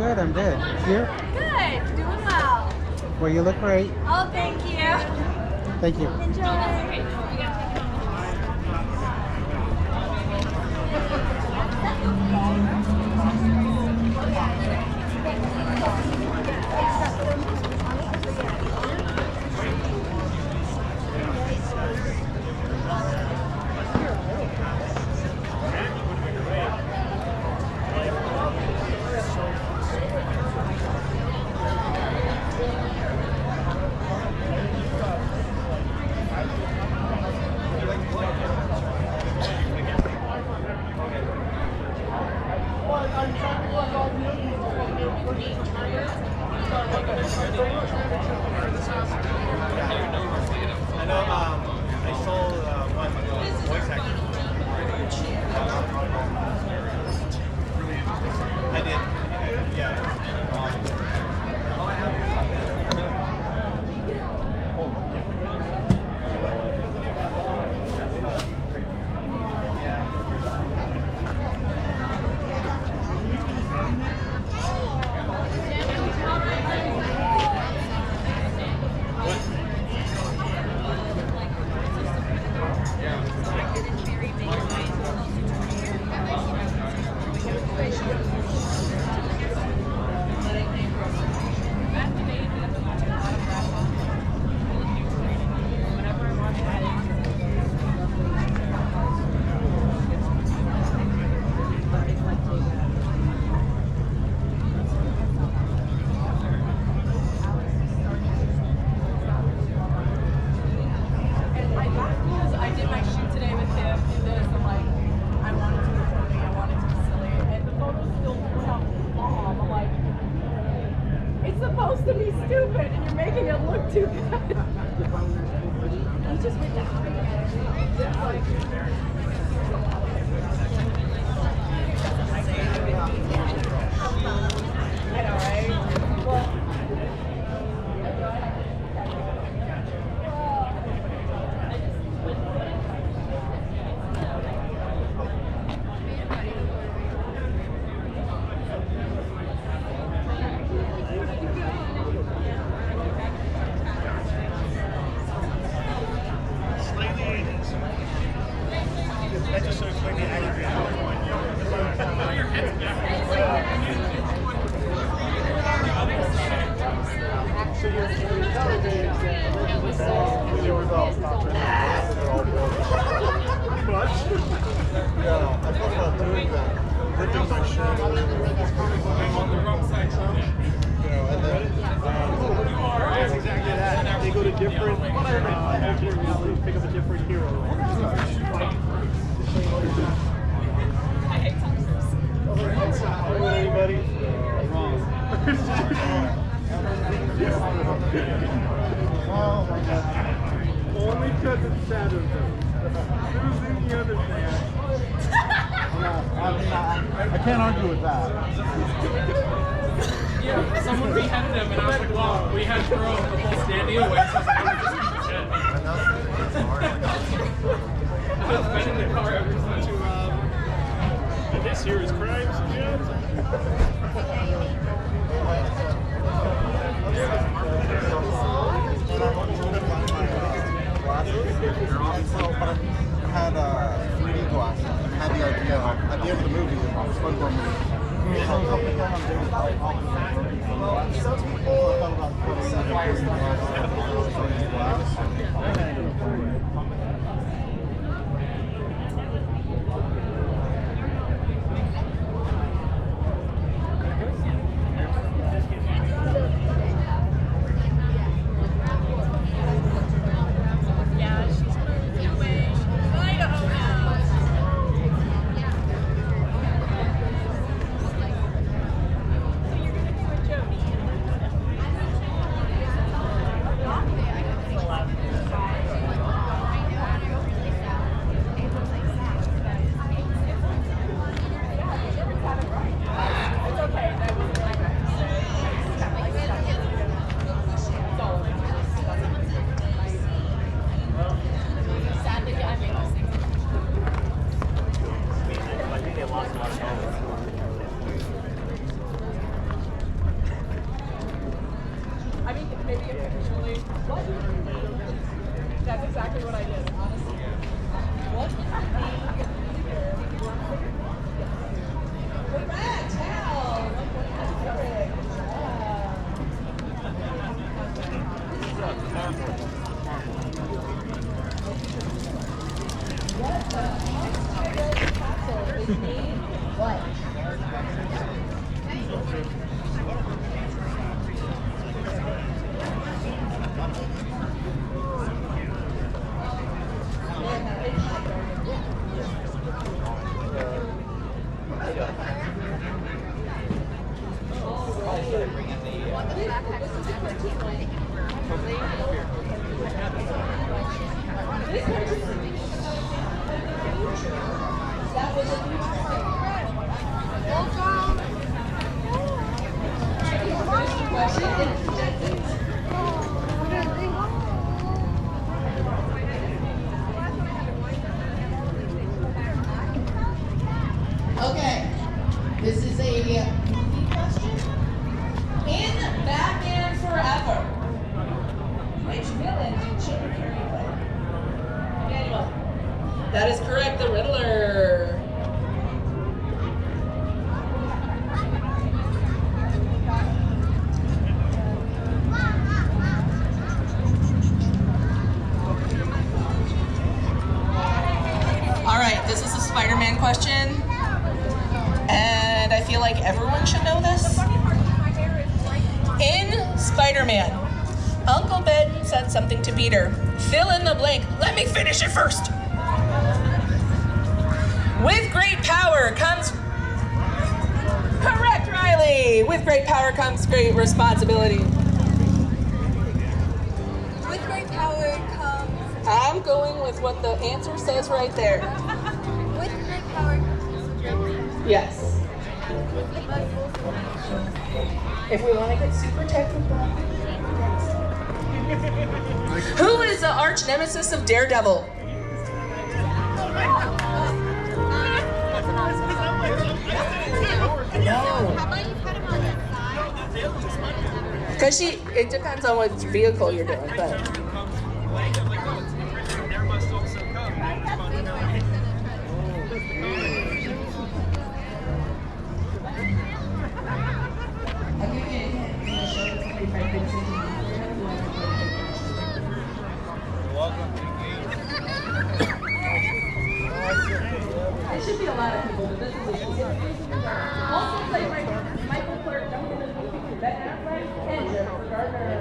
good. I'm good. You? Good. Doing well. Well, you look great. Oh, thank you. Thank you. Enjoy. I know, I saw one voice actor. I did, yeah. I did my shoot today with him in this. I'm like, I wanted to be funny, I wanted to be silly, and the photos still turned out bomb. I'm like, it's supposed to be stupid, and you're making it look too good. He just went down. It's like, I know, right? Well, That just shows maybe angry. So you're telling me you were all pretty much. Yeah, I thought about doing that. Ripping my shirt on the wrong side. You know, and then exactly that. They go to different alternate realities, pick up a different hero. I hate Tom Cruise. Anybody? Wrong. Oh my God. Only because it's Saturn. Who's in the other thing? I can't argue with that. Yeah, someone beheaded him, and I was like, well, we had to throw the whole standing away, so I was been in the car ever since to, this here is crimes, I had 3D glasses. I had the idea of, at the end of the movie, SpongeBob movie. I thought about putting on 3D glasses. Yeah, she's moved away. She's in Idaho now. So you're gonna do a Jody. It's okay. That was sadly, I made mistakes. I think they lost a lot of Okay, this is a movie question. In Batman Forever, which villain did Jim Carrey play? Manuel. That is correct, the Riddler. All right, this is a Spider-Man question. And I feel like everyone should know this. In Spider-Man, Uncle Ben said something to Peter. Fill in the blank. Let me finish it first. With great power comes... Correct, Riley. With great power comes great responsibility. With great power comes. I'm going with what the answer says right there. With great power comes great. Yes. If we want to get super technical. Who is the arch nemesis of Daredevil? No. Because it depends on what vehicle you're doing, but. There should be a lot of people, but this is a specific. Also played by Michael Clark Duncan in the movie, Ben Affleck, and Jennifer Garner.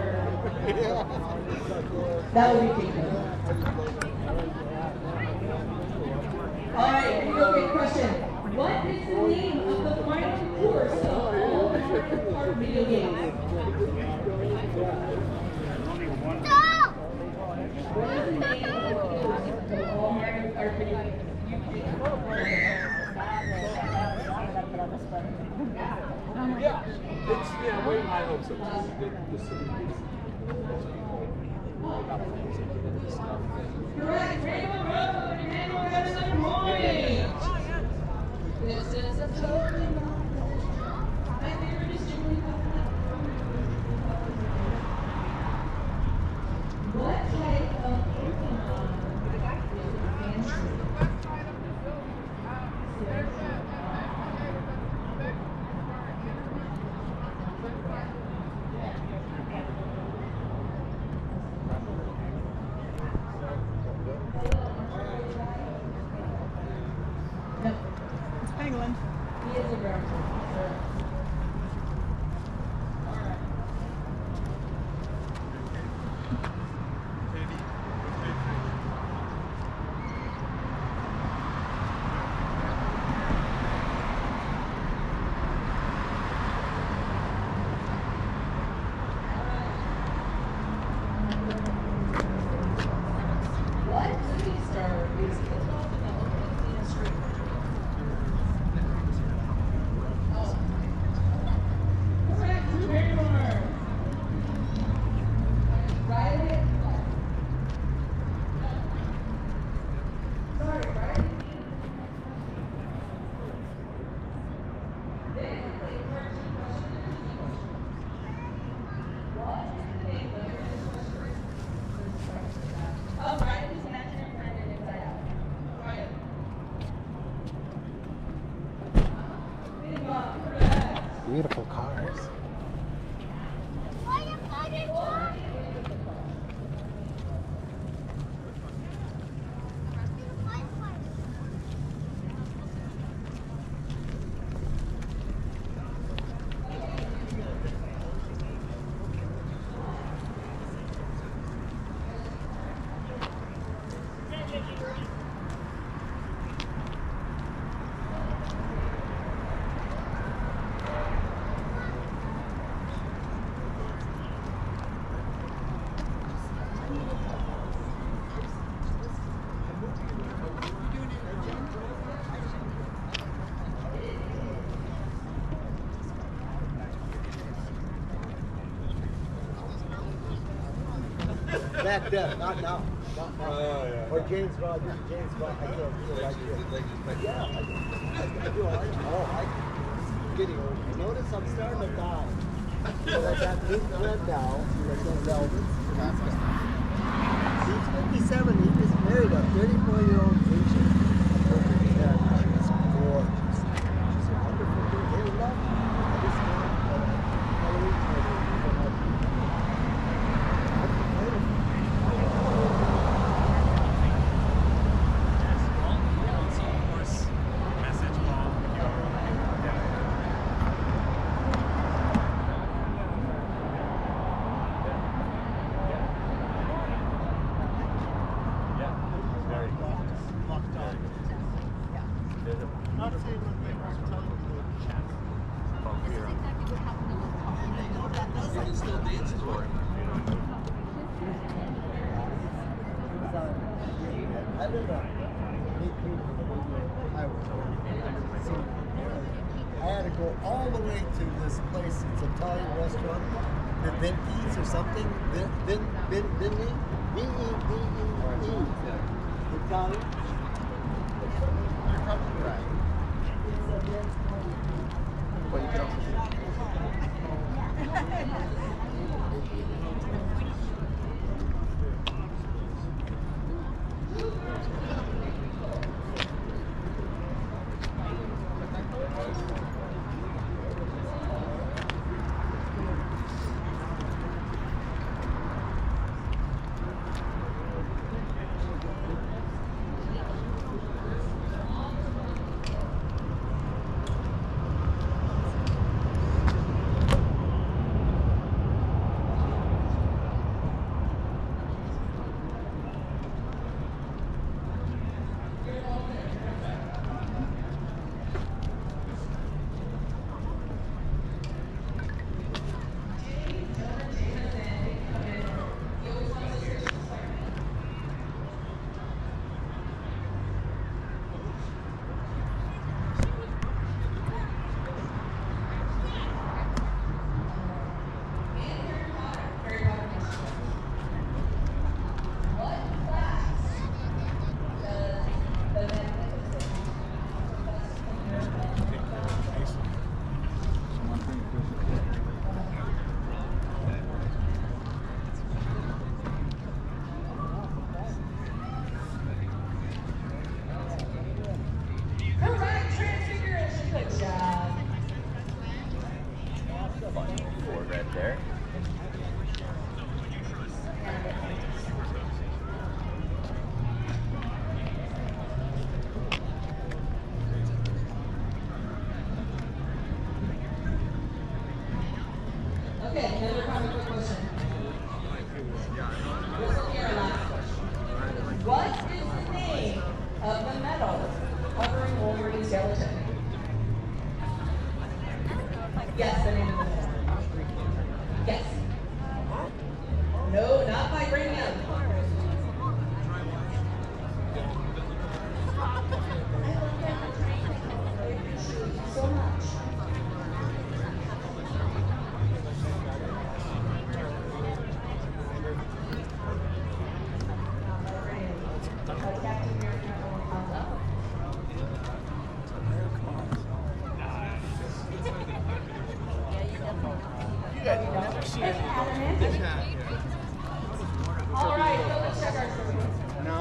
That would be Kingdom. Alright, here we go, big question. What is the name of the final course of all the Jurassic Park video games? What is the name of the course of all Mario Kart video games? Yeah, way high hopes. Correct, Rainbow Road, and we're at another point. This is a totally my favorite is Julie. What type of Pokemon is Andrew? No. England. He is a ground. What movie star is involved in the opening scene of Street? Correct, Barrymore. Riley. Sorry, Riley. Basically, question. What is the name of your Oh, Riley's imaginary friend in Inside Out. Riley. Correct. Beautiful cars. Back then, not now. Not now. Oh, yeah. Or James Bond. James Bond. I can't feel like this. Yeah, I feel I'm getting old. You notice I'm starting to die. But I got this red now. Like those Elvis. He's 57. He just married a 34-year-old Asian. Yeah, she's gorgeous. She's a wonderful girl. They love her. I just got Halloween party for my people. Not saying what they are, telling you You can still dance for him. I live on I had to go all the way to this place. It's an Italian restaurant, the Vinkies or something. Vinny? V-E-V-E-E. Italian. You're probably right. But you can also Forward right there. Okay, another common quick question. This will be our last question. What is the name of the medal covering Wolverine's skeleton? Yes, the name of the medal. Yes. No, not vibranium. Thank you so much. All right, so let's check our scores. No.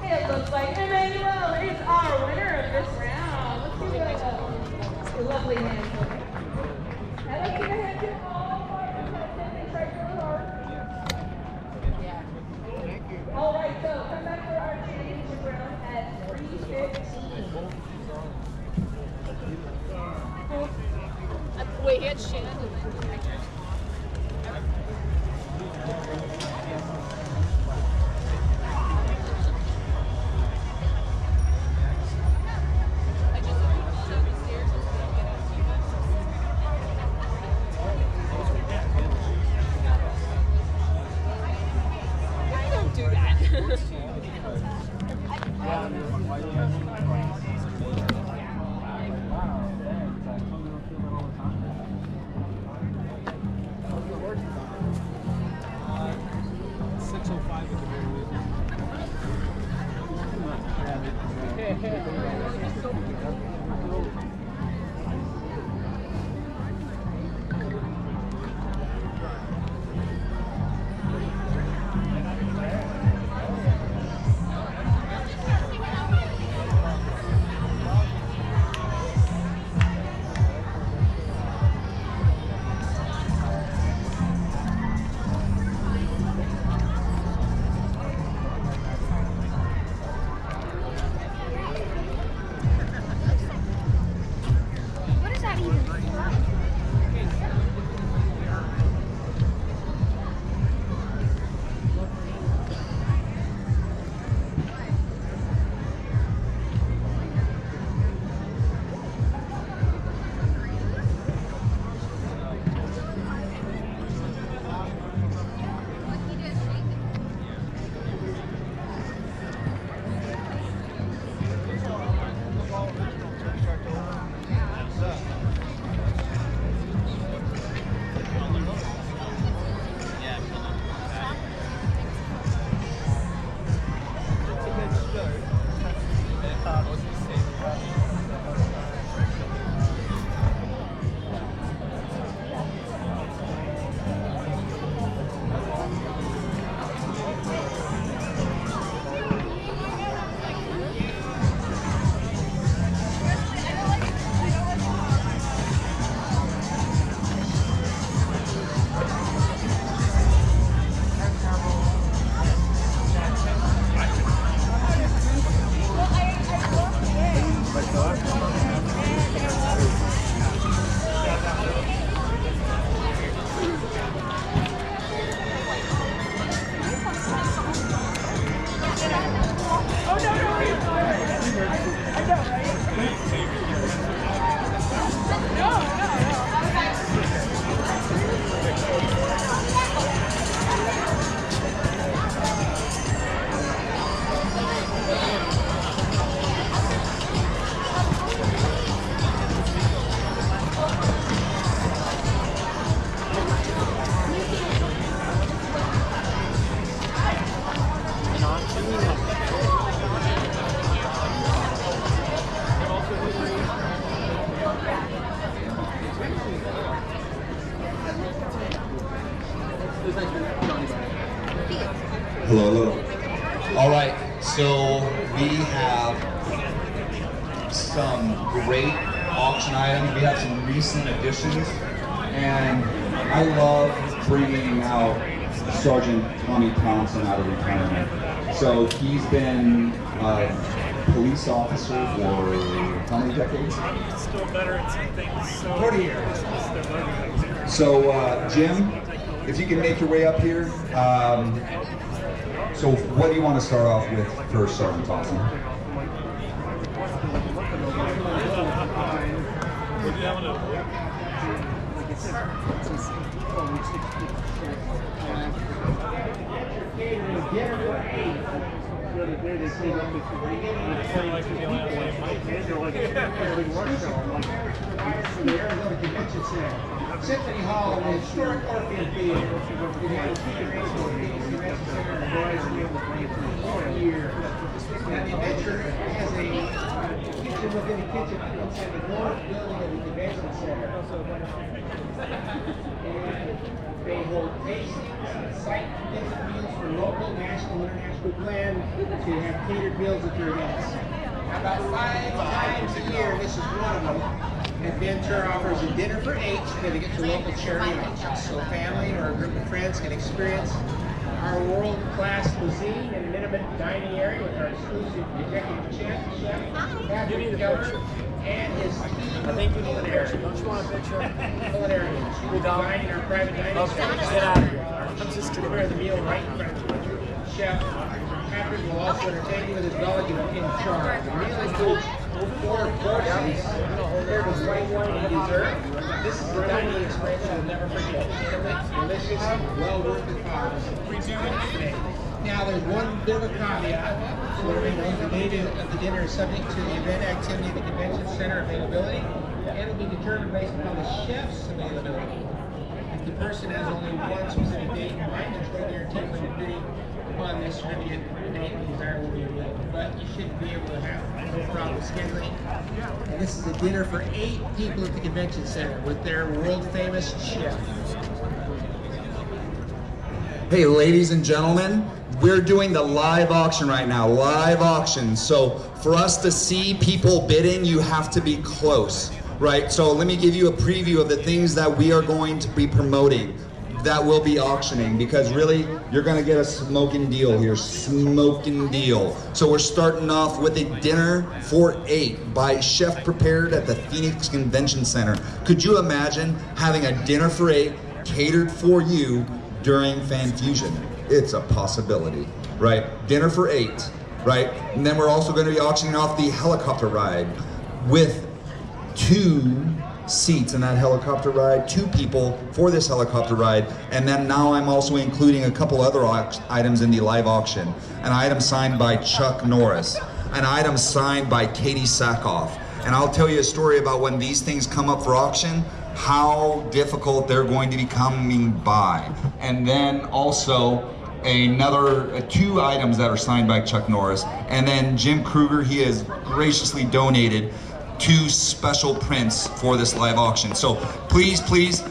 It looks like Emmanuel is our winner of this round. Let's give it a lovely hand. And let's give a hand to all our contestants. They tried really hard. All right, so come back for our championship round at 3:15. Wait, he had Shannon. Hello, hello. All right, so we have some great auction items. We have some recent additions, and I love bringing out Sergeant Tommy Thompson out of retirement. So he's been a police officer for how many decades? Still better at some things. So 40 years. So Jim, if you can make your way up here. So what do you want to start off with first, Sergeant Thompson? Symphony Hall and the historic Orpheum Theater. It has a year. And the adventure has a kitchen within a kitchen inside the north building of the convention center. And they hold tastings, site visit meals for local, national, international plan to have catered meals at their events. About 5 times a year, this is one of them. Adventure offers a dinner for 8 so they get to local charity events. So family or a group of friends can experience our world-class cuisine in an intimate dining area with our exclusive executive chef, Patrick Keller, and his team of culinary. Don't you want a picture? Culinarians. We'll dine in our private dining center. Get out of here. I'm just kidding. Prepare the meal right in front of you. Chef Patrick will also entertain you with his knowledge of in charge. The meal includes 4 courses, paired with white wine and dessert. This is the dining experience you'll never forget. Delicious, well worth the cost. Now there's one bit of a caveat. The date of the dinner is subject to the event activity of the convention center availability, and will be determined based upon the chef's availability. If the person has only one specific date in mind, there's no guarantee when the bidding upon this certificate date and desire will be available. But you should be able to have no problem scheduling. And this is a dinner for 8 people at the convention center with their world famous chef. Hey, ladies and gentlemen, we're doing the live auction right now, live auction. So for us to see people bidding, you have to be close, right? So let me give you a preview of the things that we are going to be promoting. that will be auctioning, because really, you're gonna get a smoking deal here, smoking deal. So we're starting off with a dinner for 8 by Chef Prepared at the Phoenix Convention Center. Could you imagine having a dinner for 8 catered for you during Fan Fusion? It's a possibility, right? Dinner for 8, right? And then we're also gonna be auctioning off the helicopter ride with 2 seats in that helicopter ride, 2 people for this helicopter ride, and then now I'm also including a couple other items in the live auction. An item signed by Chuck Norris, an item signed by Katie Sackhoff, and I'll tell you a story about when these things come up for auction, how difficult they're going to be coming by. And then also another 2 items that are signed by Chuck Norris, and then Jim Kruger, he has graciously donated 2 special prints for this live auction. So please, please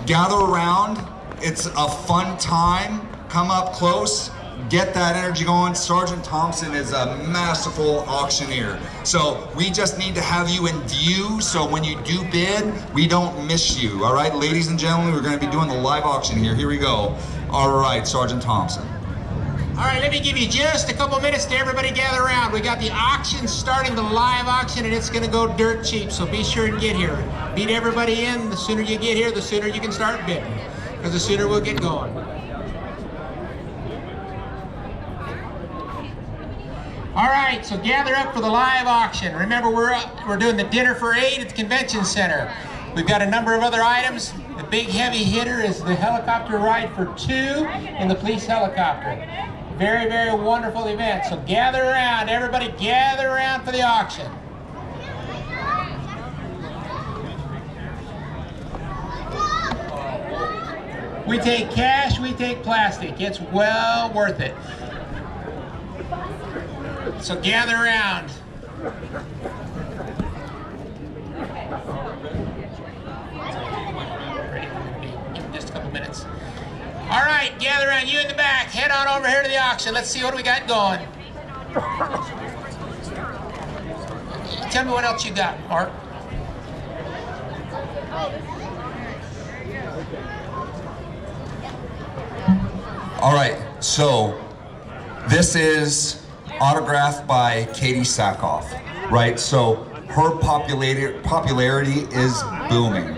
gather around. It's a fun time. Come up close, get that energy going. Sergeant Thompson is a masterful auctioneer. So we just need to have you in view, so when you do bid, we don't miss you. All right, ladies and gentlemen, we're gonna be doing the live auction here. Here we go. All right, Sergeant Thompson. All right, let me give you just a couple minutes to everybody gather around. We got the auction starting, the live auction, and it's gonna go dirt cheap, so be sure and get here. Beat everybody in. The sooner you get here, the sooner you can start bidding, because the sooner we'll get going. All right, so gather up for the live auction. Remember, we're doing the dinner for 8 at the convention center. We've got a number of other items. The big heavy hitter is the helicopter ride for 2 in the police helicopter. Very, very wonderful event. So gather around, everybody gather around for the auction. We take cash, we take plastic. It's well worth it. So gather around. Just a couple minutes. All right, gather around, you in the back. Head on over here to the auction. Let's see what we got going. Tell me what else you got, Mark. All right, so this is autographed by Katie Sackhoff, right? So her popularity is booming.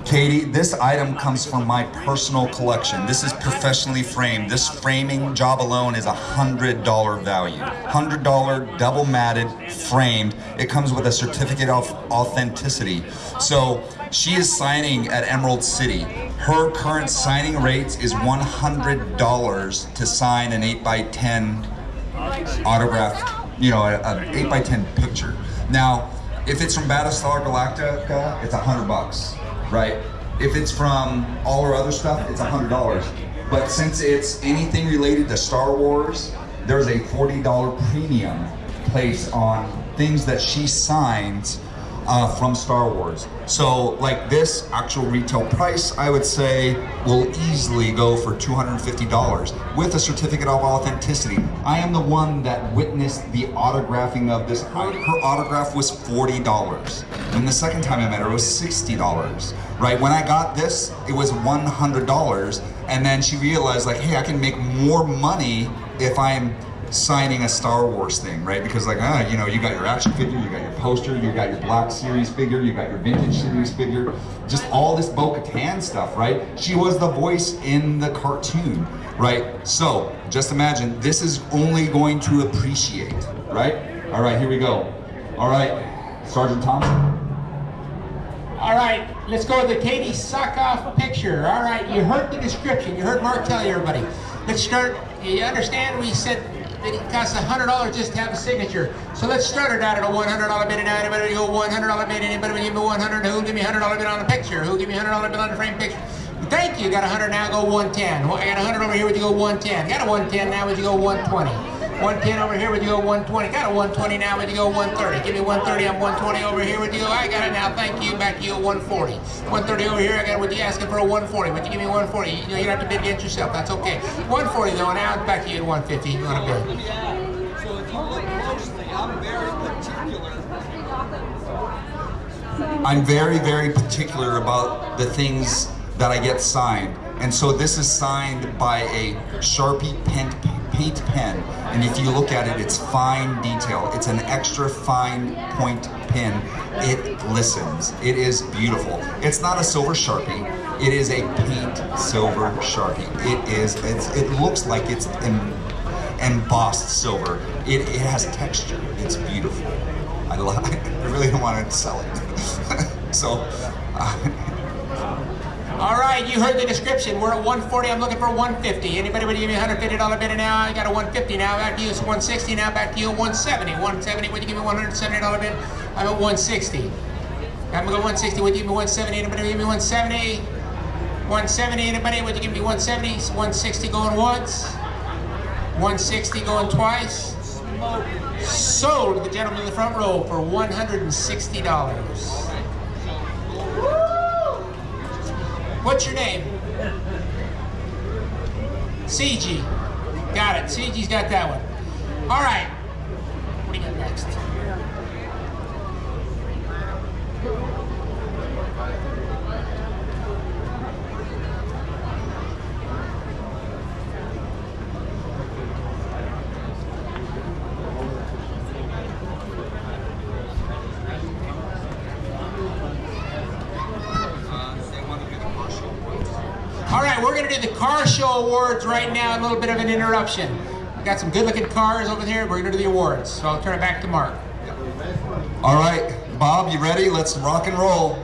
Katie, this item comes from my personal collection. This is professionally framed. This framing job alone is $100 value. $100 double matted, framed. It comes with a certificate of authenticity. So she is signing at Emerald City. Her current signing rates is $100 to sign an 8x10 autograph, you know, an 8x10 picture. Now, if it's from Battlestar Galactica, it's $100. Right? If it's from all her other stuff, it's $100. But since it's anything related to Star Wars, there's a $40 premium placed on things that she signs from Star Wars. So like this actual retail price, I would say, will easily go for $250 with a certificate of authenticity. I am the one that witnessed the autographing of this. Her autograph was $40. And the second time I met her, it was $60. Right? When I got this, it was $100. And then she realized, like, hey, I can make more money if I'm signing a Star Wars thing, right? Because like, you know, you got your action figure, you got your poster, you got your Black Series figure, you got your Vintage Series figure, just all this Bo-Katan stuff, right? She was the voice in the cartoon, right? So just imagine, this is only going to appreciate, right? All right, here we go. All right, Sergeant Thompson. All right, let's go with the Katie Sackhoff picture. All right, you heard the description. You heard Mark tell you, everybody. Let's start. You understand? We said that it costs $100 just to have a signature. So let's start it out at a $100 bid. Now anybody go $100 bid? Anybody give me 100? Who'll give me $100 bid on the picture? Who'll give me $100 bid on the frame picture? Thank you. Got 100 now. Go 110. I got 100 over here. Would you go 110? Got a 110 now. Would you go 120? 110 over here, would you go 120? Got a 120 now, would you go 130? Give me 130, I'm 120 over here, would you go? I got it now, thank you, back to you, 140. 130 over here, I got it, would you asking for a 140? Would you give me 140? You know, you don't have to bid against yourself, that's okay. 140 though, now back to you at 150, you want to bid. So if you look closely, I'm very particular. I'm very, very particular about the things that I get signed. And so this is signed by a Sharpie paint pen. And if you look at it, it's fine detail. It's an extra fine point pen. It glistens. It is beautiful. It's not a silver Sharpie. It is a paint silver Sharpie. It looks like it's embossed silver. It has texture. It's beautiful. I really don't want to sell it. So, all right, you heard the description. We're at 140. I'm looking for 150. Anybody would give me a $150 bid now? I got a 150 now. Back to you. It's 160 now. Back to you. 170. 170. Would you give me $170 bid? I'm at 160. I'm gonna go 160. Would you give me 170? Anybody give me 170? 170. Anybody? Would you give me 170? 160 going once. 160 going twice. Sold to the gentleman in the front row for $160. What's your name? CG. Got it. CG's got that one. All right. What do you got next? All right, we're going to do the car show awards right now. A little bit of an interruption. We've got some good-looking cars over here. We're going to do the awards. So I'll turn it back to Mark. all right, Bob, you ready? Let's rock and roll.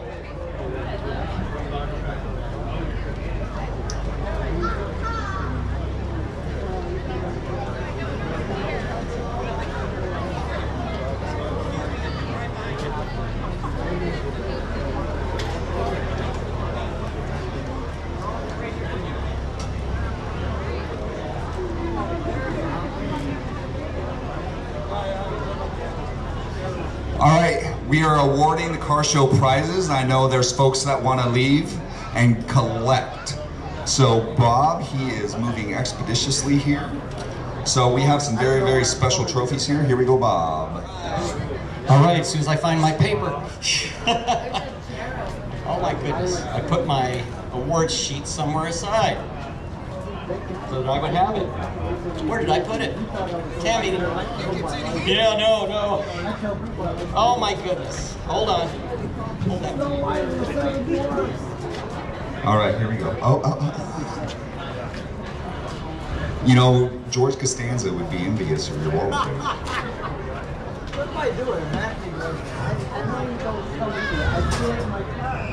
All right, we are awarding the car show prizes. I know there's folks that want to leave and collect. So Bob, he is moving expeditiously here. So we have some very, very special trophies here. Here we go, Bob. All right, as soon as I find my paper. Oh my goodness, I put my award sheet somewhere aside so that I would have it. Where did I put it? Tammy. Yeah, no. Oh my goodness. Hold on. Hold that. All right, here we go. You know, George Costanza would be envious of your award. What am I doing? I'm acting like I know you don't tell me. I feel in my car.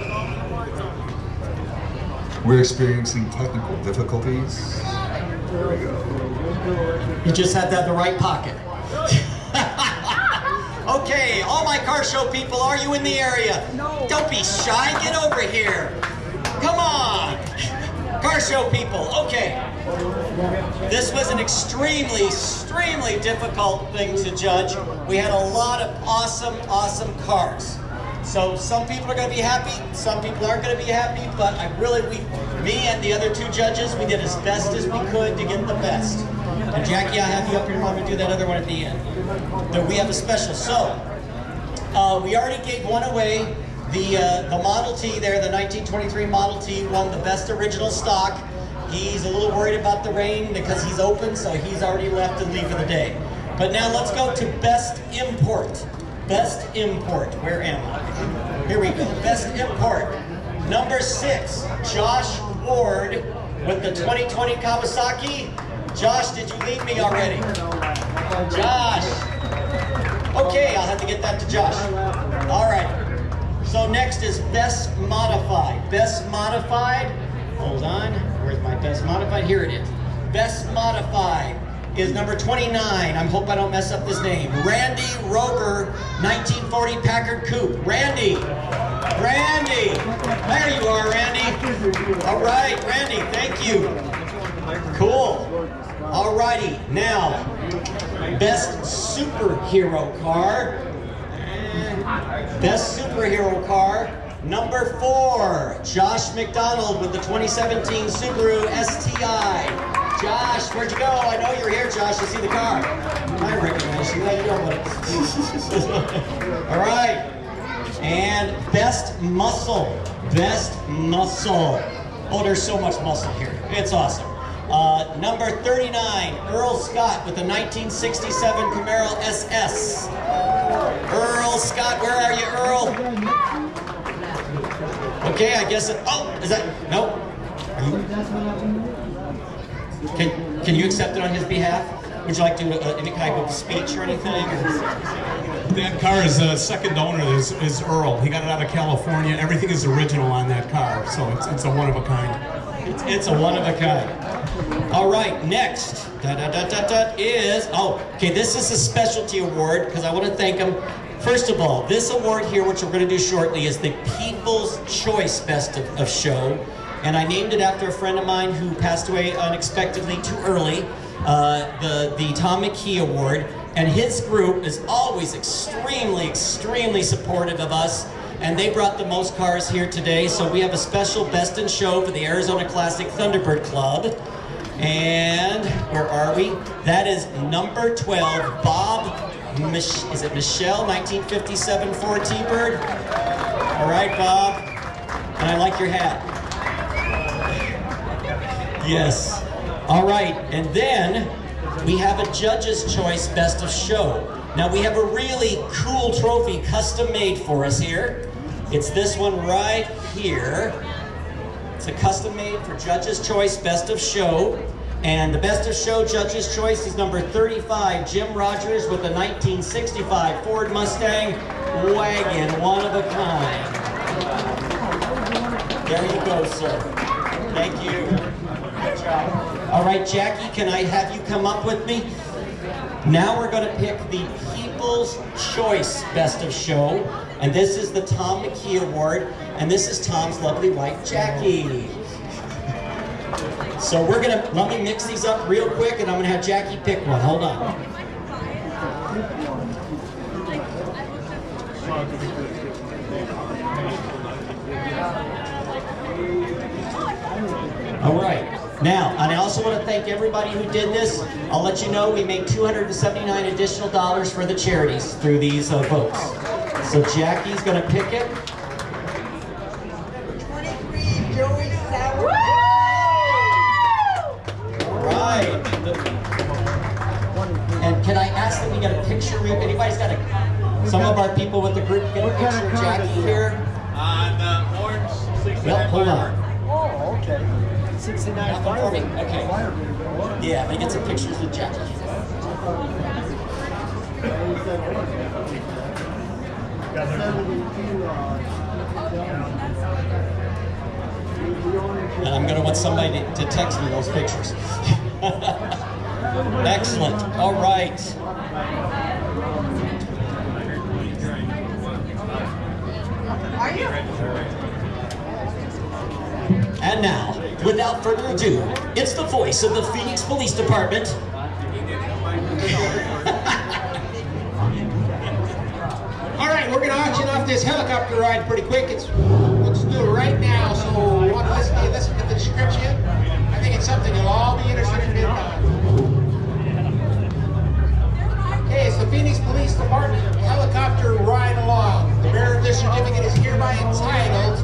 We're experiencing technical difficulties. There we go. You just had that in the right pocket. Okay, all my car show people, are you in the area? No. Don't be shy, get over here. Come on. Car show people, okay. This was an extremely difficult thing to judge. We had a lot of awesome cars. So some people are going to be happy, some people aren't going to be happy, but me and the other two judges, we did as best as we could to get the best. And Jackie, I'll have you up here tomorrow to do that other one at the end. But we have a special. So, we already gave one away. The Model T there, the 1923 Model T, won the best original stock. He's a little worried about the rain because he's open, so he's already left to leave for the day. But now let's go to Best Import. Best Import, where am I? Here we go, Best Import. Number 6, Josh Ward with the 2020 Kawasaki. Josh, did you leave me already? Josh. Okay, I'll have to get that to Josh. All right. So next is Best Modified. Best Modified, hold on, where's my Best Modified? Here it is. Best Modified is number 29. I hope I don't mess up this name. Randy Rover, 1940 Packard Coupe. Randy. There you are, Randy. All right, Randy, thank you. Cool. All righty, now, Best Superhero Car. Best Superhero Car, number 4, Josh McDonald with the 2017 Subaru STI. Josh, where'd you go? I know you're here, Josh. I see the car. I recognize you. How you doing? All right. And Best Muscle. Best Muscle. Oh, there's so much muscle here. It's awesome. Number 39, Earl Scott with the 1967 Camaro SS. Earl Scott, where are you, Earl? Okay, I guess oh, is that, no? Can you accept it on his behalf? Would you like to do any kind of speech or anything? That car is second owner is Earl. He got it out of California. Everything is original on that car, so it's a one of a kind. It's a one of a kind. All right, next is, okay, this is a specialty award because I want to thank them. First of all, this award here, which we're going to do shortly, is the People's Choice Best of Show. And I named it after a friend of mine who passed away unexpectedly too early, the Tom McKee Award. And his group is always extremely supportive of us. And they brought the most cars here today. So we have a special Best in Show for the Arizona Classic Thunderbird Club. And where are we? That is number 12, Bob, is it Michelle, 1957 Ford T-Bird? All right, Bob. And I like your hat. Yes. All right, and then we have a Judge's Choice Best of Show. Now we have a really cool trophy custom made for us here. It's this one right here. It's a custom made for Judge's Choice Best of Show. And the Best of Show Judge's Choice is number 35, Jim Rogers with a 1965 Ford Mustang wagon, one of a kind. There you go, sir. Thank you. Good job. All right, Jackie, can I have you come up with me? Now we're going to pick the People's Choice Best of Show. And this is the Tom McKee Award. And this is Tom's lovely wife, Jackie. So we're going to, let me mix these up real quick and I'm going to have Jackie pick one. Hold on. All right. Now, and I also want to thank everybody who did this. I'll let you know we made $279 additional dollars for the charities through these votes. So Jackie's going to pick it. 23, Joey Sauer. Right. And can I ask that we get a picture? Anybody's got some of our people with the group get a picture of Jackie here? On orange 69. Well, hold on. Oh, okay. 69 Okay. Yeah, but he gets some pictures with Jackie. And I'm going to want somebody to text me those pictures. Excellent. All right. Are you? And now, without further ado, it's the voice of the Phoenix Police Department. All right, we're going to auction off this helicopter ride pretty quick. Let's do it right now. So you want to listen to the description? I think it's something you'll all be interested in. Okay, it's the Phoenix Police Department helicopter ride along. The bearer of this certificate is hereby entitled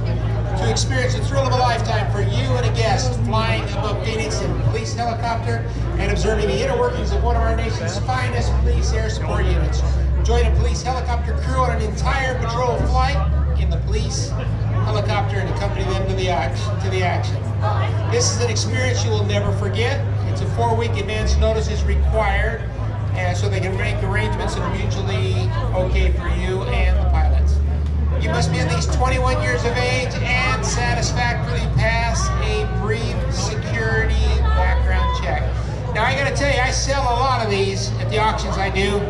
to experience the thrill of a lifetime for you and a guest flying above Phoenix in a police helicopter and observing the inner workings of one of our nation's finest police air support units. Join a police helicopter crew on an entire patrol flight in the police helicopter and accompany them to the action. This is an experience you will never forget. It's a 4-week advance notice is required, and so they can make arrangements that are mutually okay for you and the pilots. You must be at least 21 years of age and satisfactorily pass a brief security background check. Now I gotta tell you, I sell a lot of these at the auctions I do,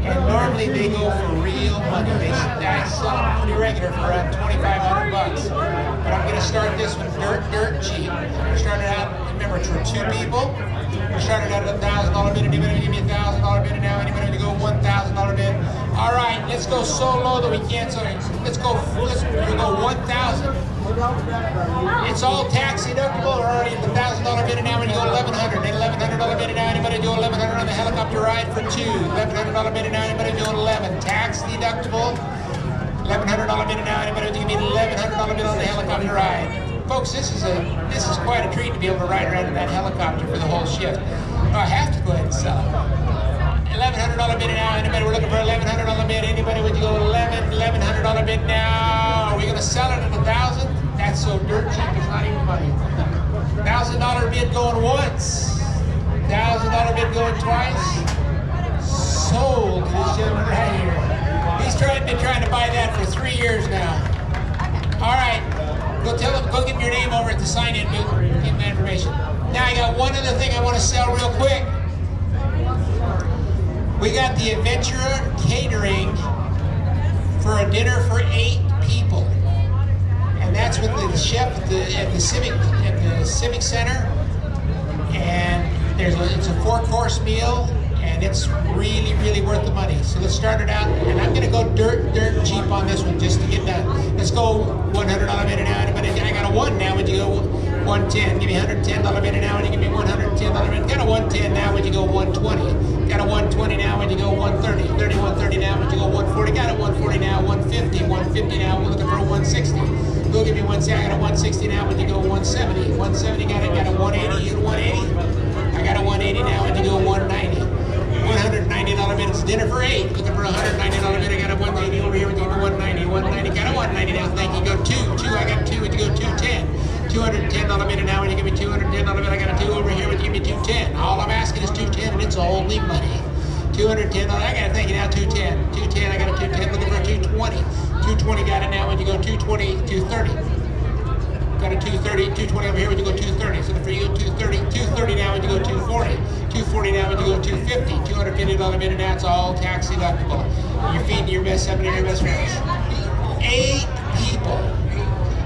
and normally they go for real money. I sell them pretty regular for around $2,500. But I'm gonna start this one dirt cheap. We started out, remember, it's for 2 people. We started out at a $1,000 bid. Anybody give me a $1,000 bid now? Anybody to go $1,000 bid? All right, let's go so low that we can't. So let's go 1,000. It's all tax deductible. We're already at the $1,000 bid now. When you go $1,100, then $1,100 bid now. Anybody do $1,100 on the helicopter ride for 2? $1,100 bid now. Anybody do 11? Tax deductible. $1,100 bid now. Anybody give me $1,100 bid on the helicopter ride? folks, this is quite a treat to be able to ride around in that helicopter for the whole shift. Oh, I have to go ahead and sell it. $1,100 bid now. Anybody? We're looking for $1,100 bid. Anybody? Would you go $1,100 bid now? Are we going to sell it at $1,000? That's so dirt cheap. It's not even funny. $1,000 bid going once. $1,000 bid going twice. Sold to this gentleman right here. He's been trying to buy that for 3 years now. All right, go tell him. Go give him your name over at the sign-in booth. Give him that information. Now I got one other thing I want to sell real quick. We got the Adventurer Catering for a dinner for 8 people, and that's with the chef at the Civic Center. And it's a 4-course meal, and it's really, really worth the money. So let's start it out, and I'm gonna go dirt cheap on this one just to get done. Let's go $100 bid an hour. But I got a 1 now. Would you go 110? Give me $110 bid an hour. And you give me $110 bid. Got a 110 now. Would you go 120? Got a 120 now. Would you go 130? 130 now. Would you go 140? Got a 140 now. 150. 150 now. We're looking for a 160. Go give me 160. I got a 160 now. Would you go 170? 170. Got a 180. You got a 180? I got a 180 now. Would you go 190? $190 bid. It's dinner for 8. Looking for a $190 bid. I got a 180 over here. Would you go 190? 190. Got a 190 now. Thank you. Go 2. I got 2. Would you go 210? $210 bid an hour. Would you give me $210 bid? I got a 2 over here. Would you give me 210? All I'm asking is 210, and it's only money. $210. I got to thank you now. 210. 210. I got a 210. Looking for a 220. 220. Got it now. Would you go 220? 230. Got a 230. 220 over here. Would you go 230? So for you, 230. 230 now. Would you go 240? 240 now. Would you go 250? $250 bid, and that's all tax deductible. You're feeding your best 7 of your best friends. 8 people.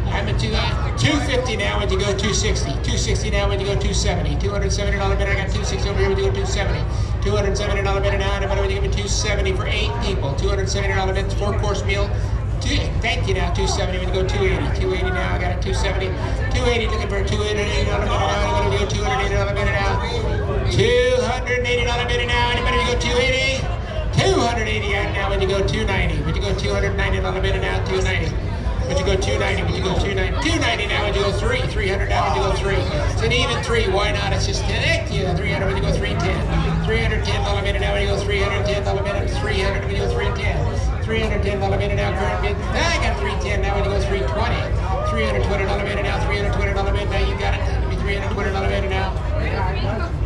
I'm at 250 now. Would you go 260? 260 now. Would you go 270? $270 bid. I got 260 over here. Would you go 270? $270 bid an hour. Anybody? Would you give me 270 for 8 people? $270 bid. 4-course meal. Thank you now. 270. Would you go 280? 280 now. I got a 270. 280. Looking for a $280 bid an hour. Anybody? Would you go $280 bid an hour? $280 bid an hour. Anybody? Would you go 280? 280 out now. Would you go 290? Would you go $290 bid an hour? 290. Would you go 290? Would you go 290? 290 now. Would you go 3? 300 now. Would you go 3? It's an even 3. Why not? It's just 10. Yeah, 300. Would you go 310? $310 bid an hour. Would you go $310 bid an hour? 300. Would you go 310? $310 bid an hour. Current bid. I got 310 now. Would you go 320? $320 bid an hour. $320 bid. Now you got it. Give me $320 bid an hour.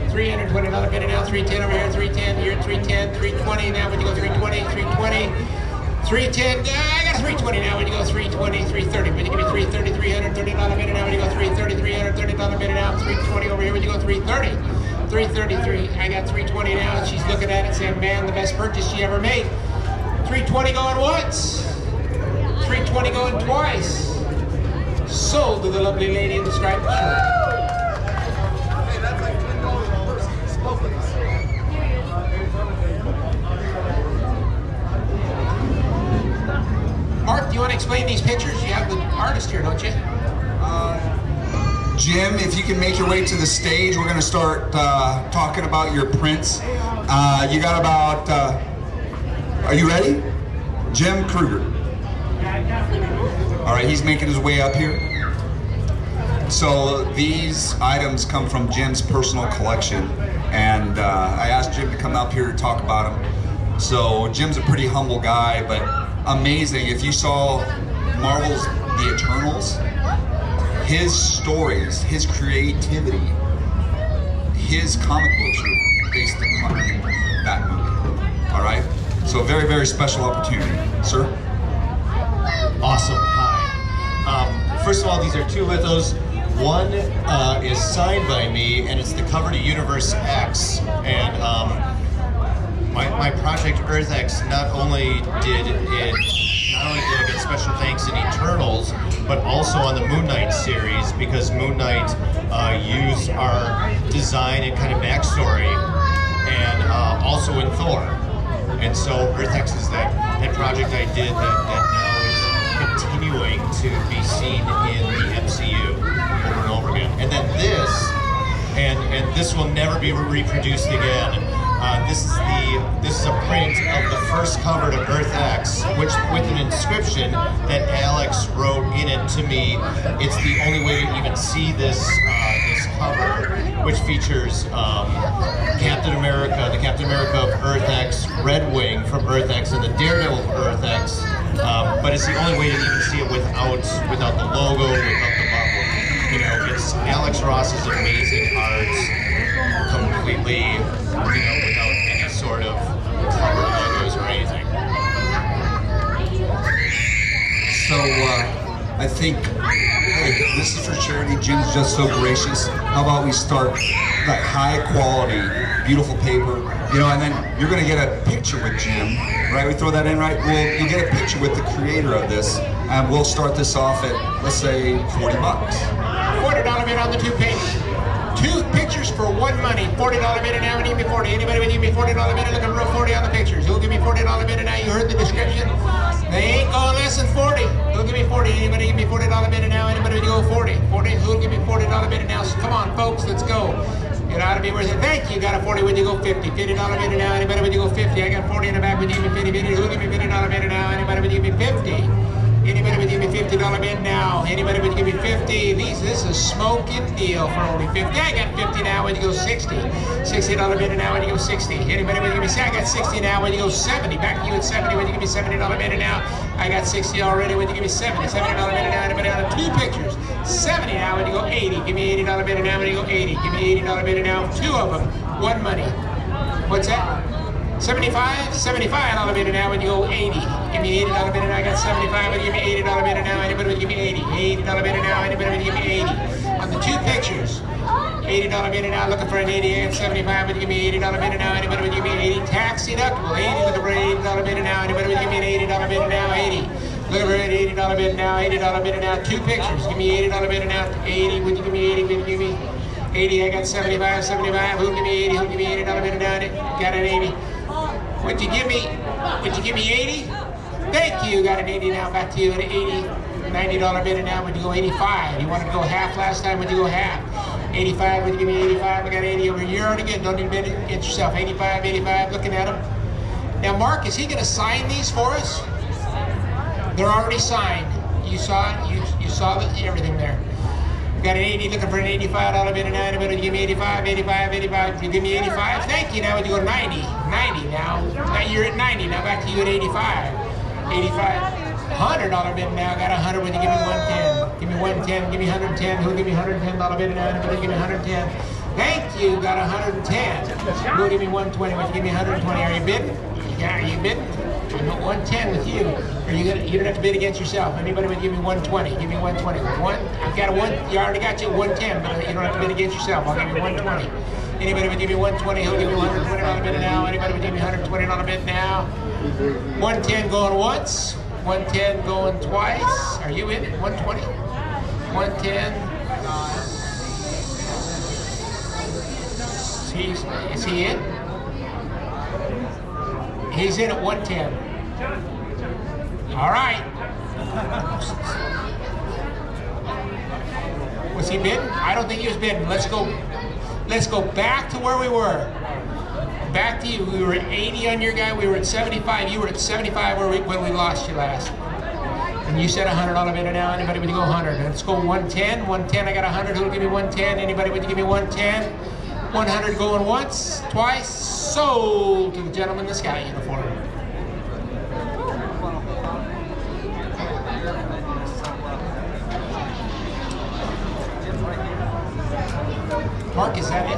$320 bid an hour. 310 over here. 310. You're at 310. 320 now. Would you go 320? 320. 310, I got a 320 now. Would you go 320, 330? Would you give me 330, $330 bid an hour? Would you go 330, $330 bid an hour? 320 over here. Would you go 330? 333. I got 320 now. And she's looking at it saying, man, the best purchase she ever made. 320 going once. 320 going twice. Sold to the lovely lady in the striped shirt. Mark, do you want to explain these pictures? You have the artist here, don't you? Jim, if you can make your way to the stage, we're going to start talking about your prints. You got about, are you ready? Jim Kruger. All right, he's making his way up here. So these items come from Jim's personal collection, and I asked Jim to come up here to talk about them. So Jim's a pretty humble guy, but amazing. If you saw Marvel's The Eternals, his stories, his creativity, his comic books are based upon that movie. All right? So a very, very special opportunity. Sir? Awesome. Hi. First of all, these are 2 lithos. One is signed by me, and it's the cover to Universe X. And my project Earth X not only did I get special thanks in Eternals, but also on the Moon Knight series, because Moon Knight used our design and kind of backstory, and also in Thor. And so Earth X is that project I did that now is continuing to be seen in the MCU over and over again. And then this, and this will never be reproduced again. This is a print of the first cover to Earth X, which with an inscription that Alex wrote in it to me. It's the only way to even see this this cover, which features Captain America, the Captain America of Earth X, Red Wing from Earth X, and the Daredevil of Earth X. But it's the only way to even see it without the logo, without the bubble. You know, it's Alex Ross's amazing art, completely, without any sort of cover logos or anything. So I think this is for charity. Jim's just so gracious. How about we start like high quality, beautiful paper, and then you're gonna get a picture with Jim, right? We throw that in, right? You'll get a picture with the creator of this, and we'll start this off at, let's say, $40. $40 bid on the 2 pages. 2 pictures for 1 money. $40 bid and now we give me 40. Anybody would give me $40 bid and looking real 40 on the pictures? Who'll give me $40 bid and now? You heard the description. They ain't going less than 40. Who'll give me 40? Anybody give me $40 bid and now? Anybody would go 40? 40. Who'll give me $40 bid and now? So come on, folks, let's go. It ought to be worth it. Thank you. Got a 40. Would you go 50? $50 bid and now? Anybody would you go 50? I got 40 in the back. Would you give me 50 bid? Who'll give me $50 bid and now? Anybody would give me 50? Anybody would give me $50 bid now? Anybody would give me 50? This is a smoking deal for only 50. I got 50 now. Would you go 60? $60 bid now. Would you go 60? Anybody would give me? I got 60 now. Would you go 70? Back to you at 70. Would you give me $70 bid now? I got 60 already. Would you give me 70? $70 bid now. Anybody on 2 pictures? 70 now. Would you go 80? Give me $80 bid now. Would you go 80? Give me $80 bid now. 2 of them. 1 money. What's that? 75? $75 bid now. Would you go 80? Give me $80 bid now. I got 75. Would you give me $80 bid now? Anybody would give me 80? $80 bid now. Anybody would give me 80? On the 2 pictures. $80 bid now. Looking for an 80 and 75. Would you give me $80 bid now? Anybody would give me 80? Tax deductible. 80. Looking for an $80 bid now. Anybody would give me an $80 bid now? 80. Looking for an $80 bid now. $80 bid now. 2 pictures. Give me $80 bid now. 80. Would you give me 80? Would you give me 80? I got 75. 75. Who'll give me 80? Who'll give me $80 bid now? Got an 80. Would you give me 80? Thank you. Got an 80 now. Back to you at 80. $90 bid now. Would you go 85? You wanted to go half last time. Would you go half? 85. Would you give me 85? I got 80 over here. Already good. Don't need to bid it. Get yourself 85. 85. Looking at them. Now, Mark, is he going to sign these for us? They're already signed. You saw it. You saw everything there. Got an 80, looking for an $85 bid now. Anybody give me 85, 85, 85. You give me 85? Thank you. Now would you go 90? 90 now. Now you're at 90. Now back to you at 85. 85. $100 bid now. Got 100. Would you give me 110? Give me 110. Give me 110. Who'll give me $110 bid now? Anybody give me 110? Thank you. Got 110. Who'll give me 120? Would you give me 120? Are you bidding? Yeah, are you bidding? I'm at 110 with you. You don't have to bid against yourself. Anybody would give me 120. Give me 120. I've got a one. You already got you at 110, but you don't have to bid against yourself. I'll give you 120. Anybody would give me 120. He'll give me $120 bid now. Anybody would give me $120 bid now. 110 going once. 110 going twice. Are you in? 120. 110. Is he in? He's in at 110. All right. Was he bidding? I don't think he was bidding. Let's go back to where we were. Back to you. We were at 80 on your guy. We were at 75. You were at 75 when we lost you last. And you said $100 bid now. Anybody would you go 100? Let's go 110. 110. I got 100. Who'll give me 110? Anybody would you give me 110? 100 going once, twice. Sold to the gentleman in the scout uniform. Mark, is that it?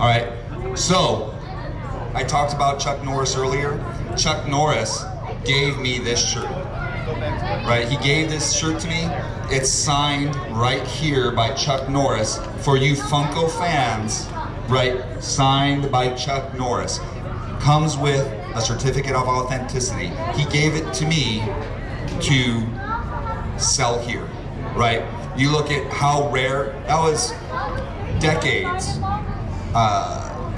All right, so I talked about Chuck Norris earlier. Chuck Norris gave me this shirt, right? He gave this shirt to me. It's signed right here by Chuck Norris. For you Funko fans, right? Signed by Chuck Norris. Comes with a certificate of authenticity. He gave it to me to sell here, right? You look at how rare, that was decades.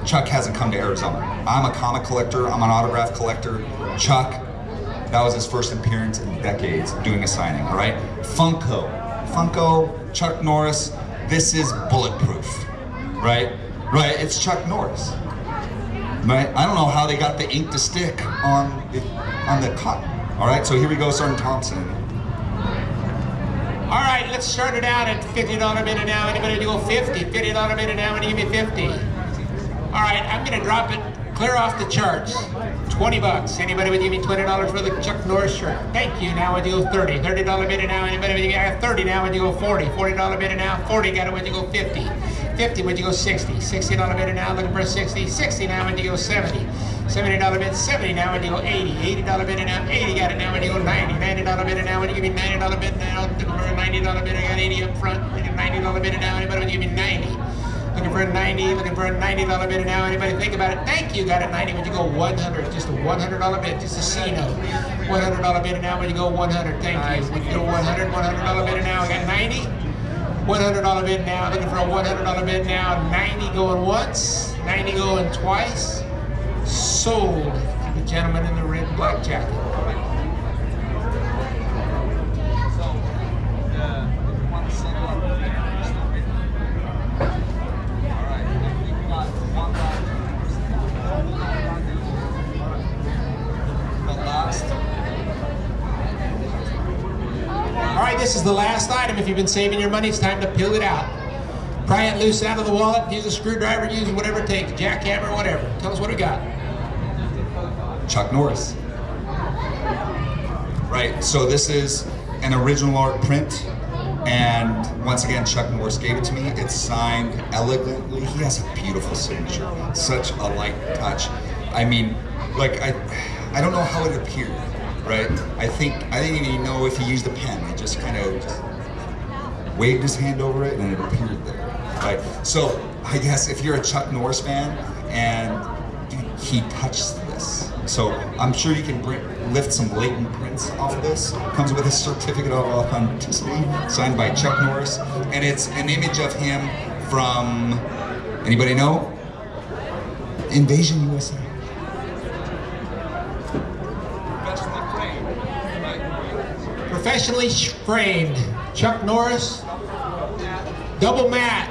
Chuck hasn't come to Arizona. I'm a comic collector, I'm an autograph collector. Chuck, that was his first appearance in decades doing a signing, all right? Funko, Chuck Norris, this is bulletproof, right? Right, it's Chuck Norris, right? I don't know how they got the ink to stick on the cotton, all right? So here we go, Sergeant Thompson. All right, let's start it out at $50 bid now. Anybody to go 50? $50 bid now, and you give me 50. All right, I'm gonna drop it clear off the charts. 20 bucks. Anybody would give me $20 for the Chuck Norris shirt? Thank you. Now would you go 30? $30 bid now. Anybody would give me 30 now? Would you go 40? $40 bid now. 40 got it. Would you go 50? 50 would you go 60? $60 bid now. Looking for a 60. 60 now. Would you go 70? $70 bid. 70 now. Would you go 80? $80 bid now. 80 got it now. Would you go 90? $90 bid now. Would you give me $90 bid now? Looking for a $90 bid. I got 80 up front. $90 bid now. Anybody would give me 90? Looking for a 90, looking for a $90 bid now. Anybody think about it? Thank you, got it 90. Would you go 100? Just a $100 bid, just a C note. $100 bid now. Would you go 100? Thank you. Would you go 100? $100 bid now. I got 90. $100 bid now. Looking for a $100 bid now. 90 going once, 90 going twice. Sold to the gentleman in the red and black jacket. This is the last item. If you've been saving your money, it's time to peel it out. Pry it loose out of the wallet, use a screwdriver, use whatever it takes, jackhammer, whatever. Tell us what we got. Chuck Norris. Right, so this is an original art print, and once again, Chuck Norris gave it to me. It's signed elegantly. He has a beautiful signature, such a light touch. I mean, like, I don't know how it appeared. Right? I didn't even know if he used a pen. He just kind of waved his hand over it and it appeared there. Right? So I guess if you're a Chuck Norris fan and he touched this, so I'm sure you can lift some latent prints off of this. Comes with a certificate of authenticity signed by Chuck Norris, and it's an image of him from, anybody know? Invasion USA. Professionally framed Chuck Norris, double matte.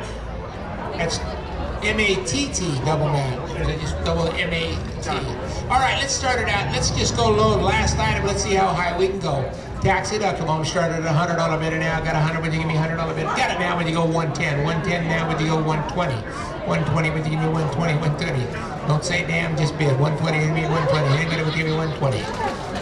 That's M-A-T-T, double matte. Or is it just double M-A-T? All right, let's start it out. Let's just go low. Last item. Let's see how high we can go. Tax deductible. We started at $100 bid now. Got 100. Would you give me $100 bid? Got it now. Would you go 110? 110 now. Would you go 120? 120. Would you give me 120? 130. Don't say damn. Just bid. 120. Give me 120. Anybody would give me 120?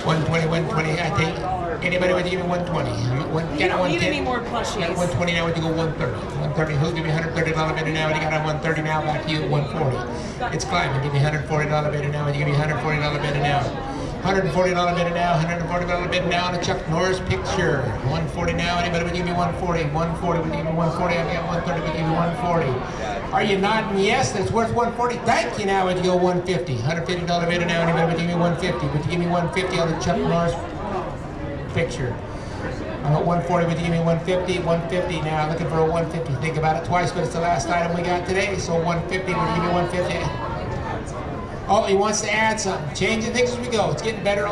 120. 120. I take. Anybody would give me 120? You don't need any more plushies. 120 now, would you go 130? 130, who'll give me $130 bid now? Would you got a 130 now, back to you at 140. It's climbing, give me $140 bid now, would you give me $140 bid now? $140 bid now, $140 bid now on a Chuck Norris picture. 140 now, anybody would give me 140? 140, would you give me 140? I've got 130, would you give me 140? Are you nodding yes, that's worth 140? Thank you now, would you go 150? $150 bid now, anybody would give me 150? Would you give me 150 on the Chuck Norris picture? I'm at 140, would you give me 150? 150 now, looking for a 150. Think about it twice, but it's the last item we got today, so 150, would you give me 150? Oh, he wants to add something. Changing things as we go. It's getting better.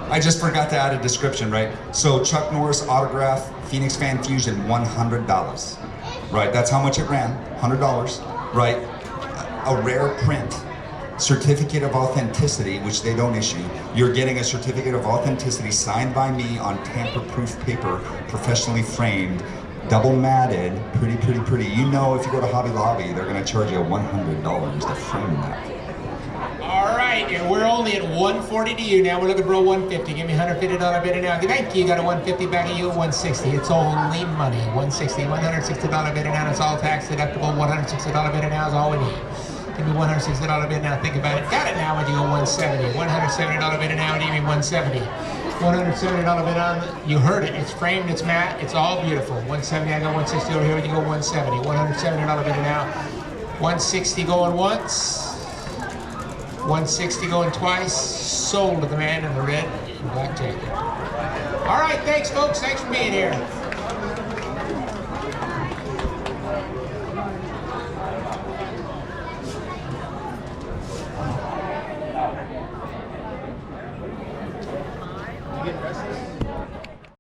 I just forgot to add a description, right? So Chuck Norris autograph, Phoenix Fan Fusion, $100. Right, that's how much it ran, $100, right? A rare print. Certificate of authenticity, which they don't issue. You're getting a certificate of authenticity signed by me on tamper-proof paper, professionally framed, double matted, pretty. You know, if you go to Hobby Lobby, they're gonna charge you $100 to frame that. All right, and we're only at 140 to you now. We're looking for a 150. Give me $150 bid now. Thank you. You got a 150 back at you at 160. It's only money. 160, $160 bid now. It's all tax deductible. $160 bid now is all we need. Give me $160 bid now. Think about it. Got it now. Would you go 170? $170 bid now. Would you give me 170? $170 bid on. You heard it. It's framed. It's matte. It's all beautiful. 170. I got 160 over here. Would you go 170? $170 bid now. 160 going once. 160 going twice. Sold to the man in the red and black jacket. All right. Thanks, folks. Thanks for being here.